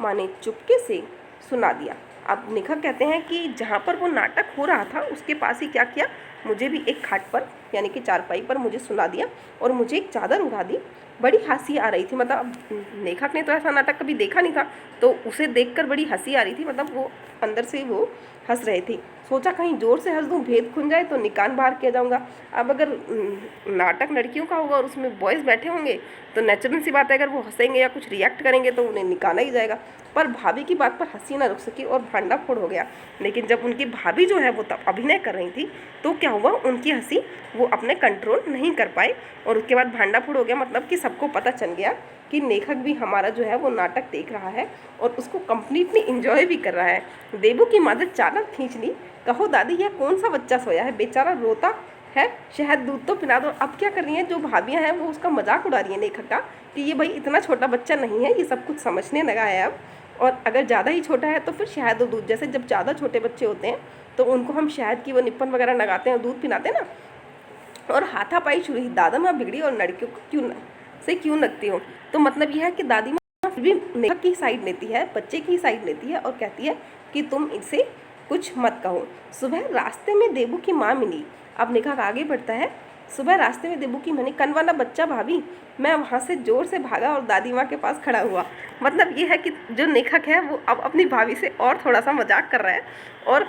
A: माँ ने चुपके से सुना दिया। अब लेखक कहते हैं कि जहाँ पर वो नाटक हो रहा था उसके पास ही क्या किया, मुझे भी एक खाट पर यानी कि चारपाई पर मुझे सुला दिया और मुझे एक चादर उड़ा दी। बड़ी हंसी आ रही थी, मतलब लेखक ने तो ऐसा नाटक कभी देखा नहीं था तो उसे देखकर बड़ी हंसी आ रही थी, मतलब वो अंदर से वो हंस रहे थे। सोचा कहीं जोर से हंस दूं, भेद खुल जाए तो निकान बाहर किया जाऊंगा। अब अगर नाटक लड़कियों का होगा और उसमें बॉयज़ बैठे होंगे तो नेचुरल सी बात है, अगर वो हंसेंगे या कुछ रिएक्ट करेंगे तो उन्हें निकाला ही जाएगा। पर भाभी की बात पर हंसी ना रुक सकी और भांडा फोड़ हो गया। लेकिन जब उनकी भाभी जो है वो तब अभिनय कर रही थी तो क्या हुआ, उनकी हंसी वो अपने कंट्रोल नहीं कर पाए और उसके बाद भांडा फोड़ हो गया। मतलब कि सबको पता चल गया कि लेखक भी हमारा जो है वो नाटक देख रहा है और उसको कंप्लीटली इंजॉय भी कर रहा है। देबू की मादर चादर खींच ली। कहो दादी यह कौन सा बच्चा सोया है, बेचारा रोता है, शहद दूध तो पिला दो। अब क्या कर रही हैं जो भाभियाँ हैं वो उसका मजाक उड़ा रही हैं लेखक का कि ये भाई इतना छोटा बच्चा नहीं है, ये सब कुछ समझने लगा है अब, और अगर ज़्यादा ही छोटा है तो फिर शहद और दूध, जैसे जब ज़्यादा छोटे बच्चे होते हैं तो उनको हम शहद की वो निप्पन वगैरह लगाते हैं और दूध पिलाते हैं ना। और हाथापाई शुरू हुई। दादा माँ बिगड़ी और लड़कियों को क्यों लगती हो। तो मतलब यह है कि दादी माँ फिर भी लेखक की साइड लेती है, बच्चे की साइड लेती है और कहती है कि तुम इसे कुछ मत कहो। सुबह रास्ते में देबू की माँ मिली। अब लेखक आगे बढ़ता है। सुबह रास्ते में देबू की माँ ने, कन वाला बच्चा भाभी। मैं वहाँ से जोर से भागा और दादी माँ के पास खड़ा हुआ। मतलब ये है कि जो लेखक है वो अब अपनी भाभी से और थोड़ा सा मजाक कर रहा है और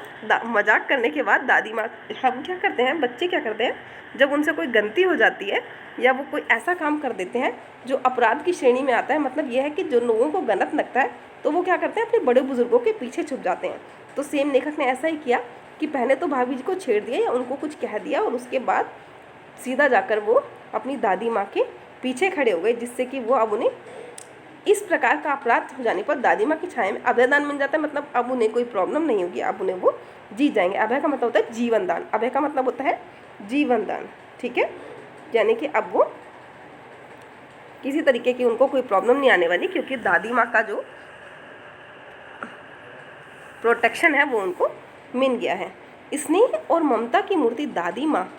A: मजाक करने के बाद दादी माँ, हम क्या करते हैं, बच्चे क्या करते हैं, जब उनसे कोई गलती हो जाती है या वो कोई ऐसा काम कर देते हैं जो अपराध की श्रेणी में आता है, मतलब यह है कि जो लोगों को गलत लगता है तो वो क्या करते हैं, अपने बड़े बुजुर्गों के पीछे छुप जाते हैं। तो सेम लेखक ने ऐसा ही किया कि पहले तो भाभी जी को छेड़ दिया या उनको कुछ कह दिया और उसके बाद सीधा जाकर वो अपनी दादी माँ के पीछे खड़े हो गए, जिससे कि वो अब उन्हें इस प्रकार का अपराध हो जाने पर दादी माँ की छाया में अभयदान मिल जाता है। मतलब अब उन्हें कोई प्रॉब्लम नहीं होगी, अब उन्हें वो जी जाएंगे। अभय का मतलब होता है जीवन दान, अभय का मतलब होता है जीवन दान। ठीक है, यानी कि अब वो किसी तरीके की उनको कोई प्रॉब्लम नहीं आने वाली, क्योंकि दादी माँ का जो प्रोटेक्शन है वो उनको मिल गया है। स्नेह और ममता की मूर्ति दादी माँ,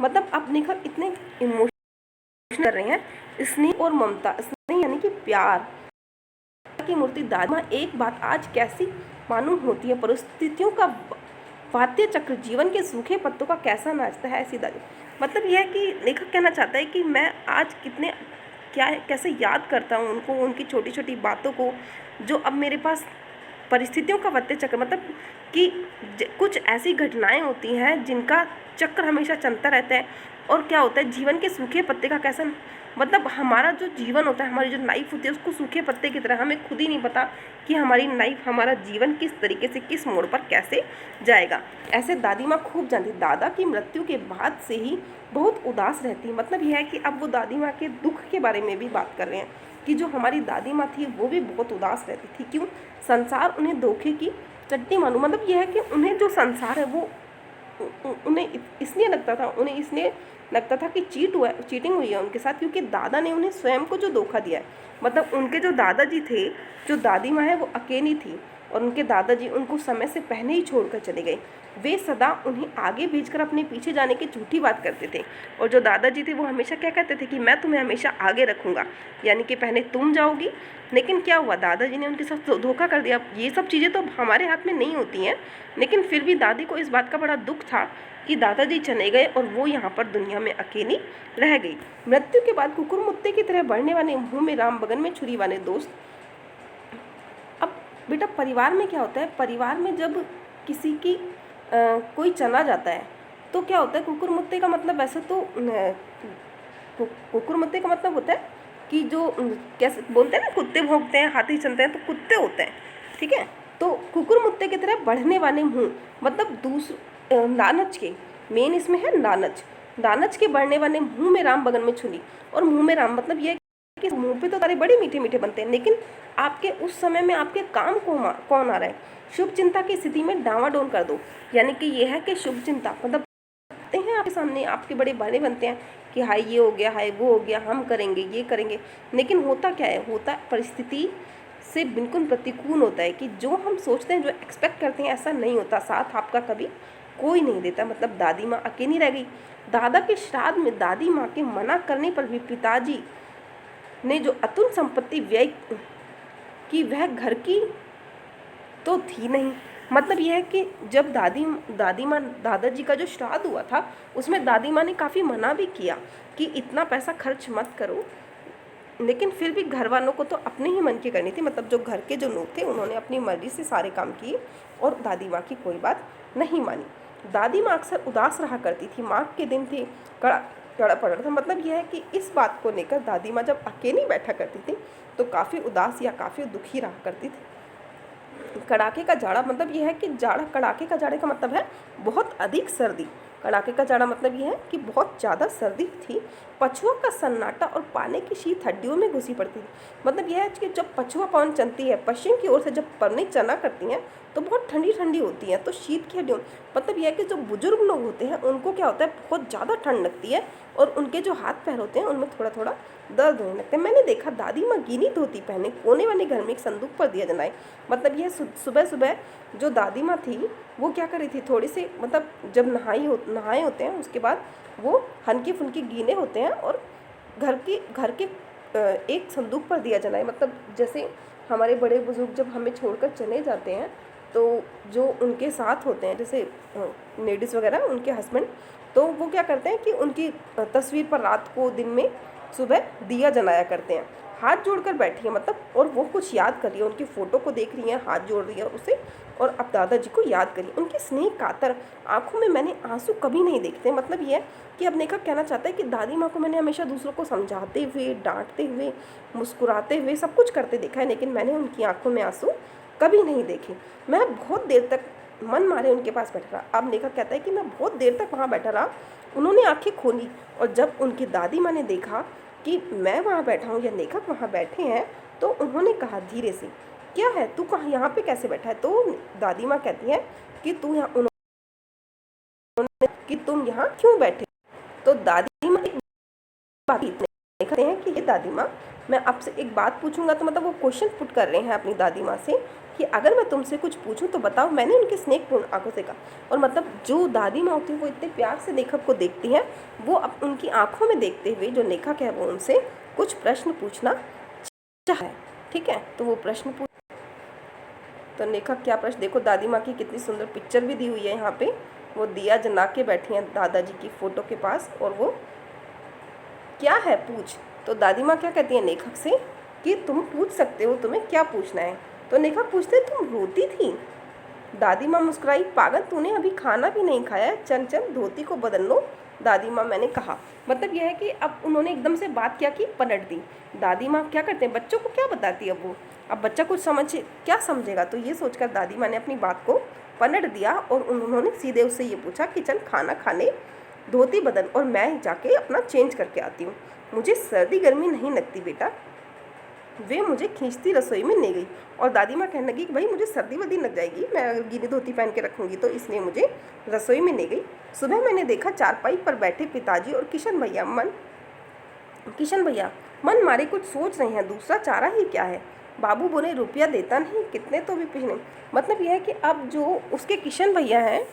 A: मतलब अब लेखक इतने इमोशनल कर रहे हैं। स्नेह और ममता, स्नेह यानी कि प्यार की मूर्ति दादी माँ। एक बात आज कैसी मालूम होती है, परिस्थितियों का वाद्य चक्र जीवन के सूखे पत्तों का कैसा नाचता है ऐसी दादी। मतलब यह है कि लेखक कहना चाहता है कि मैं आज कितने कैसे याद करता हूँ उनको, उनकी छोटी छोटी बातों को, जो अब मेरे पास परिस्थितियों का वाद्य चक्र, मतलब कि कुछ ऐसी घटनाएं होती हैं जिनका चक्र हमेशा चलता रहता है। और क्या होता है, जीवन के सूखे पत्ते का कैसा, मतलब हमारा जो जीवन होता है, हमारी जो लाइफ होती है उसको सूखे पत्ते की तरह, हमें खुद ही नहीं पता कि हमारी लाइफ, हमारा जीवन किस तरीके से किस मोड़ पर कैसे जाएगा। ऐसे दादी माँ खूब जानती। दादा की मृत्यु के बाद से ही बहुत उदास रहती। मतलब यह है कि अब वो दादी माँ के दुख के बारे में भी बात कर रहे हैं कि जो हमारी दादी माँ थी वो भी बहुत उदास रहती थी। क्यों, संसार उन्हें धोखे की चट्टी मालूम। मतलब यह है कि उन्हें जो संसार है वो उन्हें इसलिए लगता था, उन्हें इसलिए लगता था कि चीटिंग हुई है उनके साथ, क्योंकि दादा ने उन्हें स्वयं को जो धोखा दिया है। मतलब उनके जो दादाजी थे, जो दादी माँ है वो अकेली थी और उनके दादाजी उनको समय से पहले ही छोड़कर चले गए। वे सदा उन्हें आगे भेजकर अपने पीछे जाने की झूठी बात करते थे। और जो दादाजी थे वो हमेशा क्या कहते थे कि मैं तुम्हें हमेशा आगे रखूँगा, यानी कि पहले तुम जाओगी। लेकिन क्या हुआ, दादाजी ने उनके साथ धोखा कर दिया। ये सब चीज़ें तो हमारे हाथ में नहीं होती हैं, लेकिन फिर भी दादी को इस बात का बड़ा दुख था कि दादाजी चले गए और वो यहाँ पर दुनिया में अकेली रह गई। मृत्यु के बाद कुकुर मुत्ते की तरह बढ़ने वाले मुंह में राम बगन में छुरी वाले दोस्त। अब बेटा परिवार में क्या होता है, परिवार में जब किसी की कोई चला जाता है तो क्या होता है, कुकुर मुत्ते का मतलब वैसे तो कुकुर मुत्ते का मतलब होता है कि जो कैसे बोलते हैं ना, कुत्ते भौंकते हैं, हाथी चलते हैं, तो कुत्ते होते हैं, ठीक है। तो कुकुर मुत्ते की तरह बढ़ने वाले मुंह, मतलब लालच के, मेन इसमें है लालच के बढ़ने वाले मुंह में राम बगन में छुरी। और मुंह में राम मतलब ये है कि मुंह पे तो सारे बड़े मीठे मीठे बनते हैं, लेकिन आपके उस समय में आपके काम कौन आ रहा है, शुभ चिंता की स्थिति में डावाडोल कर दो। यानी कि ये है कि शुभ चिंता मतलब हैं आपके सामने, आपके बड़े बड़े बनते हैं कि हाय ये हो गया, हाय वो हो गया, हम करेंगे, ये करेंगे। लेकिन होता क्या है, होता परिस्थिति से बिल्कुल प्रतिकूल होता है कि जो हम सोचते हैं, जो एक्सपेक्ट करते हैं, ऐसा नहीं होता। साथ आपका कभी कोई नहीं देता। मतलब दादी माँ अकेली रह गई। दादा के श्राद्ध में दादी माँ के मना करने पर भी पिताजी ने जो अतुल संपत्ति व्यय की वह घर की तो थी नहीं। मतलब यह है कि जब दादी माँ दादाजी का जो श्राद्ध हुआ था उसमें दादी माँ ने काफ़ी मना भी किया कि इतना पैसा खर्च मत करो, लेकिन फिर भी घर वालों को तो अपने ही मन की करनी थी। मतलब जो घर के जो लोग थे उन्होंने अपनी मर्जी से सारे काम किए और दादी माँ की कोई बात नहीं मानी। दादी माँ अक्सर उदास रहा करती थी। माँ के दिन थे, कड़ा पड़ रहा था। मतलब यह है कि इस बात को लेकर दादी माँ जब अकेली बैठा करती थी तो काफ़ी उदास या काफ़ी दुखी रहा करती थी। कड़ाके का जाड़ा, मतलब यह है कि कड़ाके का जाड़े का मतलब है बहुत अधिक सर्दी। कड़ाके का जाड़ा मतलब यह है कि बहुत ज़्यादा सर्दी थी। पछुआ का सन्नाटा और पानी की शीत हड्डियों में घुसी पड़ती थी। मतलब यह है कि जब पछुआ पवन चलती है पश्चिम की ओर से, जब पवनें चला करती हैं तो बहुत ठंडी ठंडी होती हैं, तो शीत की हड्डियों, मतलब यह है कि जो बुजुर्ग लोग होते हैं उनको क्या होता है, बहुत ज़्यादा ठंड लगती है और उनके जो हाथ पैर होते हैं उनमें थोड़ा थोड़ा दर्द होने लगते हैं। मैंने देखा दादी माँ गीली धोती पहने कोने वाले घर में एक संदूक पर दिया जलाए। मतलब यह सुबह सुबह जो दादी माँ थी वो क्या कर रही थी, थोड़ी सी मतलब जब नहाए होते हैं उसके बाद वो हल्की फुल्की गीले होते हैं और घर के एक संदूक पर दिया जलाए। मतलब जैसे हमारे बड़े बुजुर्ग जब हमें छोड़कर चले जाते हैं तो जो उनके साथ होते हैं, जैसे लेडीज़ वगैरह, उनके हस्बैंड, तो वो क्या करते हैं कि उनकी तस्वीर पर रात को दिन में सुबह दिया जलाया करते हैं। हाथ जोड़कर बैठी है मतलब, और वो कुछ याद कर रही है, उनकी फ़ोटो को देख रही है, हाथ जोड़ रही है उसे और अब दादाजी को याद करिए। उनकी स्नेह कातर आंखों में मैंने आंसू कभी नहीं देखते। मतलब ये है कि अब नेखा कहना चाहता है कि दादी माँ को मैंने हमेशा दूसरों को समझाते हुए, डांटते हुए, मुस्कुराते हुए सब कुछ करते देखा है, लेकिन मैंने उनकी आंखों में आंसू कभी नहीं देखे। मैं बहुत देर तक मन मारे उनके पास बैठा रहा। अब नेखा कहता है कि मैं बहुत देर तक वहाँ बैठा रहा। उन्होंने आंखें खोली और जब उनकी दादी माँ ने देखा कि मैं वहाँ बैठा हूँ या लेखक वहाँ बैठे हैं तो उन्होंने कहा धीरे से, क्या है तू कहाँ यहाँ पे कैसे बैठा है। तो दादी माँ कहती है कि तू यहाँ, उन्होंने कि तुम यहाँ क्यों बैठे। तो दादी माँ एक बात कहते हैं कि ये दादी माँ, मैं आपसे एक बात पूछूंगा। तो मतलब वो क्वेश्चन पुट कर रहे हैं अपनी दादी माँ से कि अगर मैं तुमसे कुछ पूछूं तो बताओ। मैंने उनके स्नेहपूर्ण आंखों से कहा। और मतलब जो दादी माँ होती है वो इतने प्यार से लेखक को देखती हैं, वो अब उनकी आंखों में देखते हुए जो लेखक है वो उनसे कुछ प्रश्न पूछना चाहे। ठीक है, तो वो प्रश्न पूछ, तो लेखक क्या प्रश्न, देखो दादी माँ की कितनी सुंदर पिक्चर भी दी हुई है यहाँ पे। वो दिया जला के बैठी हैं दादाजी की फ़ोटो के पास और वो क्या है पूछ। तो दादी माँ क्या कहती हैं लेखक से कि तुम पूछ सकते हो, तुम्हें क्या पूछना है। तो लेखक पूछते तुम रोती थी। दादी माँ मुस्कुराई, पागल तूने अभी खाना भी नहीं खाया है, चल चल धोती को बदल लो। दादी माँ मैंने कहा। मतलब यह है कि अब उन्होंने एकदम से बात क्या की, पलट दी। दादी माँ क्या करते हैं, बच्चों को क्या बताती है वो, अब बच्चा कुछ क्या समझेगा। तो ये सोचकर दादी माँ ने अपनी बात को पलट दिया और उन्होंने सीधे उससे ये पूछा कि चल खाना खा ले, धोती बदल, और मैं जाके अपना चेंज करके आती हूँ। मुझे सर्दी गर्मी नहीं लगती बेटा। वे मुझे खींचती रसोई में ले गई और दादी माँ कहने लगी कि भाई मुझे सर्दी वर्दी लग जाएगी, मैं अगर गीली धोती पहन के रखूँगी तो, इसलिए मुझे रसोई में ले गई। सुबह मैंने देखा चारपाई पर बैठे पिताजी और किशन भैया मन मारे कुछ सोच रहे हैं, दूसरा चारा ही क्या है। बाबू बोले रुपया देता नहीं, कितने तो भी पिछले। मतलब यह है कि अब जो उसके किशन भैया हैं,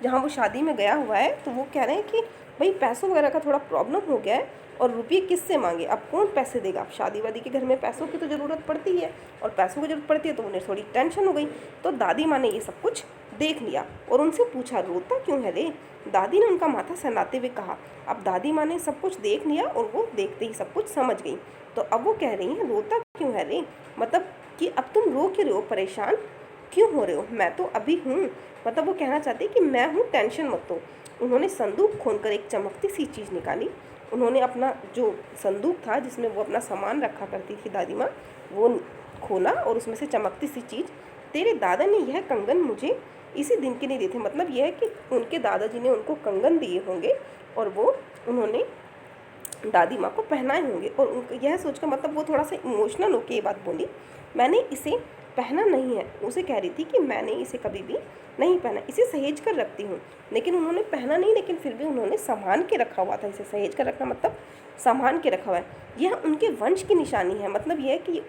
A: जहाँ वो शादी में गया हुआ है, तो वो कह रहे हैं कि भाई पैसों वगैरह का थोड़ा प्रॉब्लम हो गया है और रुपये किससे मांगे, अब कौन पैसे देगा। अब शादी वादी के घर में पैसों की तो ज़रूरत पड़ती है और पैसों की ज़रूरत पड़ती है, तो उन्हें थोड़ी टेंशन हो गई। तो दादी माँ ने ये सब कुछ देख लिया और उनसे पूछा रोता क्यों है रे। दादी ने उनका माथा सहलाते हुए कहा। अब दादी माँ ने सब कुछ देख लिया और वो देखते ही सब कुछ समझ गई। तो अब वो कह रही हैं रोता क्यों है रे, मतलब कि अब तुम रो क्यों रहे हो, परेशान क्यों हो रहे हो, मैं तो अभी हूँ। मतलब वो कहना चाहती है कि मैं हूँ, टेंशन मत लो। उन्होंने संदूक खोलकर एक चमकती सी चीज़ निकाली। उन्होंने अपना जो संदूक था जिसमें वो अपना सामान रखा करती थी दादी माँ, वो खोला और उसमें से चमकती सी चीज़, तेरे दादा ने यह कंगन मुझे इसी दिन के लिए दिए थे। मतलब यह है कि उनके दादाजी ने उनको कंगन दिए होंगे और वो उन्होंने दादी माँ को पहनाए होंगे। और उनको यह सोचकर मतलब वो थोड़ा सा इमोशनल होकर ये बात बोली, मैंने इसे पहना नहीं है। उसे कह रही थी कि मैंने इसे कभी भी नहीं पहना, इसे सहेज कर रखती हूँ। लेकिन उन्होंने पहना नहीं, लेकिन फिर भी उन्होंने संभाल के रखा हुआ था। इसे सहेज कर रखना मतलब संभाल के रखा हुआ है। यह उनके वंश की निशानी है। मतलब यह है कि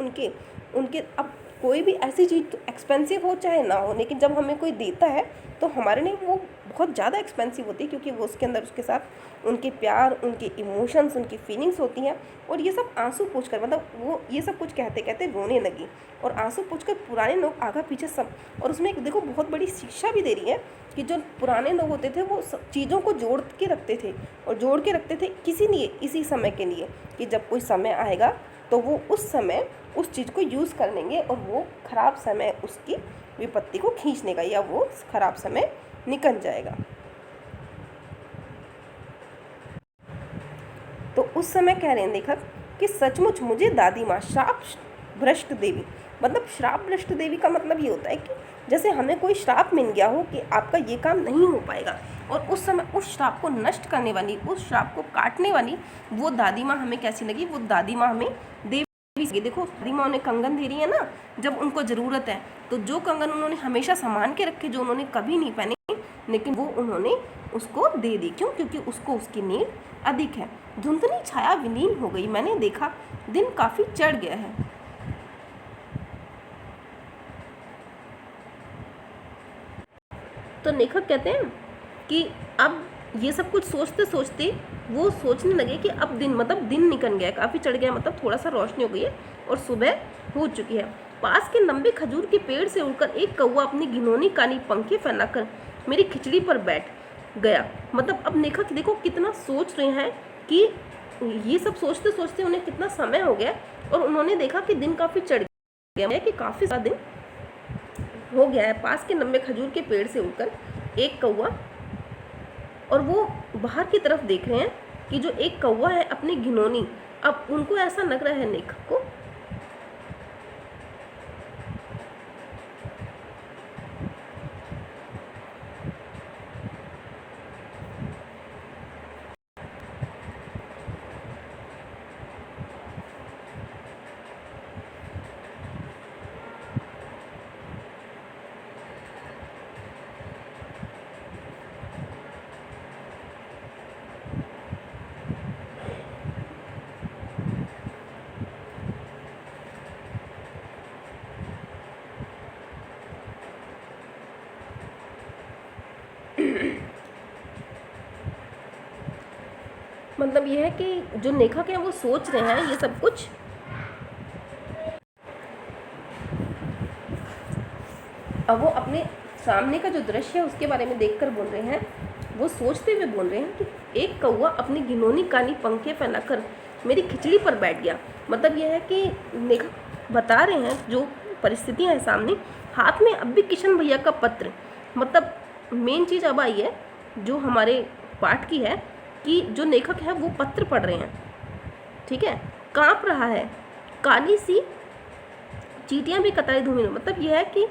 A: उनके अब कोई भी ऐसी चीज़ एक्सपेंसिव हो चाहे ना हो, लेकिन जब हमें कोई देता है तो हमारे लिए वो बहुत ज़्यादा एक्सपेंसिव होती है, क्योंकि वो उसके अंदर उसके साथ उनके प्यार, उनके इमोशंस, उनकी फीलिंग्स होती हैं। और ये सब आंसू पूछकर, मतलब वो ये सब कुछ कहते कहते रोने लगी और आंसू पूछकर पुराने लोग आगा पीछे सब। और उसमें एक देखो बहुत बड़ी शिक्षा भी दे रही है कि जो पुराने लोग होते थे वो सब चीज़ों को जोड़ के रखते थे और जोड़ के रखते थे किसी लिए, इसी समय के लिए कि जब कोई समय आएगा तो वो उस समय उस चीज़ को यूज़ कर लेंगे और वो ख़राब समय उसकी विपत्ति को खींच लेगा या वो ख़राब समय निकल जाएगा। तो उस समय कह रहे हैं लेखक कि सचमुच मुझे दादी माँ श्राप भ्रष्ट देवी, मतलब श्राप भ्रष्ट देवी का मतलब ये होता है कि जैसे हमें कोई श्राप मिल गया हो कि आपका ये काम नहीं हो पाएगा, और उस समय उस श्राप को नष्ट करने वाली, उस श्राप को काटने वाली वो दादी माँ हमें कैसी लगी, वो दादी माँ हमें देवी। देखो दादी माँ उन्हें कंगन दे रही है ना जब उनको ज़रूरत है, तो जो कंगन उन्होंने हमेशा सामान के रखे, जो उन्होंने कभी नहीं पहने, लेकिन वो उन्होंने उसको दे दी। क्यों? क्योंकि उसको उसकी नीड अधिक है। धुंधली छाया विलीन हो गई, मैंने देखा दिन काफ़ी चढ़ गया है। तो लेखक कहते हैं कि अब ये सब कुछ सोचते सोचते वो सोचने लगे कि अब दिन, मतलब दिन निकल गया है, काफ़ी चढ़ गया, मतलब थोड़ा सा रोशनी हो गई है और सुबह हो चुकी है। पास के लंबे खजूर के पेड़ से उड़कर एक कौवा अपनी घिनौनी काली पंखे फैलाकर मेरी खिचड़ी पर बैठ गया। मतलब अब लेखक देखो कितना सोच रहे हैं कि ये सब सोचते सोचते उन्हें कितना समय हो गया और उन्होंने देखा कि दिन काफ़ी चढ़ गया है, कि काफ़ी ज़्यादा दिन हो गया है। पास के लंबे खजूर के पेड़ से उड़कर एक कौवा, और वो बाहर की तरफ देख रहे हैं कि जो एक कौवा है अपनी घिनौनी, अब उनको ऐसा लग रहा है लेखक को मतलब ये है कि जो लेखक है वो सोच रहे हैं ये सब कुछ। अब वो अपने सामने का जो दृश्य है उसके बारे में देखकर बोल रहे हैं, वो सोचते हुए बोल रहे हैं कि एक कौवा अपनी घिनौनी काली पंखे फैलाकर मेरी खिचड़ी पर बैठ गया। मतलब यह है कि लेखक बता रहे हैं जो परिस्थितियाँ हैं सामने, हाथ में अब भी किशन भैया का पत्र। मतलब मेन चीज़ अब आई है जो हमारे पाठ की है कि जो लेखक है वो पत्र पढ़ रहे हैं, ठीक है, काँप रहा है, काली सी चींटियाँ भी कतराई धूमिल। मतलब यह है कि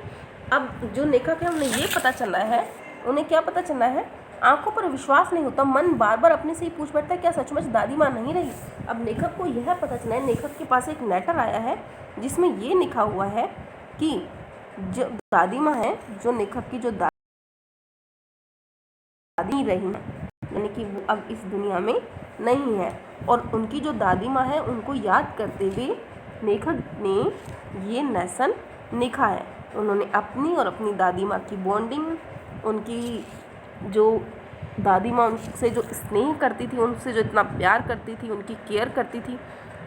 A: अब जो लेखक है उन्हें ये पता चलना है, उन्हें क्या पता चलना है आंखों पर विश्वास नहीं होता, मन बार बार अपने से ही पूछ बैठता है क्या सचमुच दादी माँ नहीं रही। अब लेखक को यह पता चला है, लेखक के पास एक लेटर आया है जिसमें ये लिखा हुआ है कि जो दादी माँ है, जो लेखक की जो दादी रही है, यानी कि वो अब इस दुनिया में नहीं है, और उनकी जो दादी माँ है उनको याद करते हुए लेखक ने ये लेसन लिखा है। उन्होंने अपनी और अपनी दादी माँ की बॉन्डिंग, उनकी जो दादी माँ उनसे जो स्नेह करती थी, उनसे जो इतना प्यार करती थी, उनकी केयर करती थी,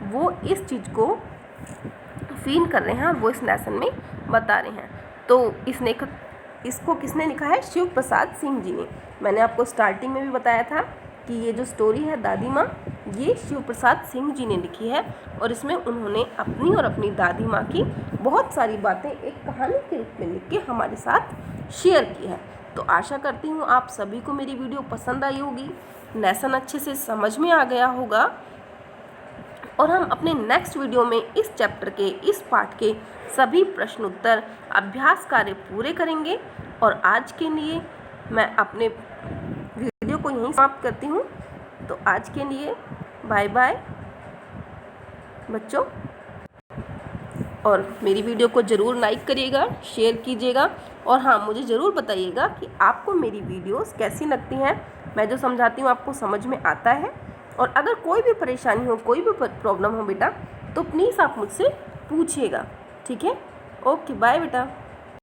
A: वो इस चीज़ को फील कर रहे हैं और वो इस लेसन में बता रहे हैं। तो इस लेखक इसको किसने लिखा है? शिव प्रसाद सिंह जी ने। मैंने आपको स्टार्टिंग में भी बताया था कि ये जो स्टोरी है दादी माँ, ये शिव प्रसाद सिंह जी ने लिखी है, और इसमें उन्होंने अपनी और अपनी दादी माँ की बहुत सारी बातें एक कहानी के रूप में लिख के हमारे साथ शेयर की है। तो आशा करती हूँ आप सभी को मेरी वीडियो पसंद आई होगी, लेसन अच्छे से समझ में आ गया होगा, और हम अपने नेक्स्ट वीडियो में इस चैप्टर के इस पार्ट के सभी प्रश्न उत्तर अभ्यास कार्य पूरे करेंगे। और आज के लिए मैं अपने वीडियो को यहीं समाप्त करती हूँ। तो आज के लिए बाय बाय बच्चों, और मेरी वीडियो को ज़रूर लाइक करिएगा, शेयर कीजिएगा, और हाँ, मुझे ज़रूर बताइएगा कि आपको मेरी वीडियोस कैसी लगती हैं, मैं जो समझाती हूँ आपको समझ में आता है। और अगर कोई भी परेशानी हो, कोई भी प्रॉब्लम हो बेटा, तो प्लीज़ आप मुझसे पूछिएगा, ठीक है? ओके, बाय बेटा।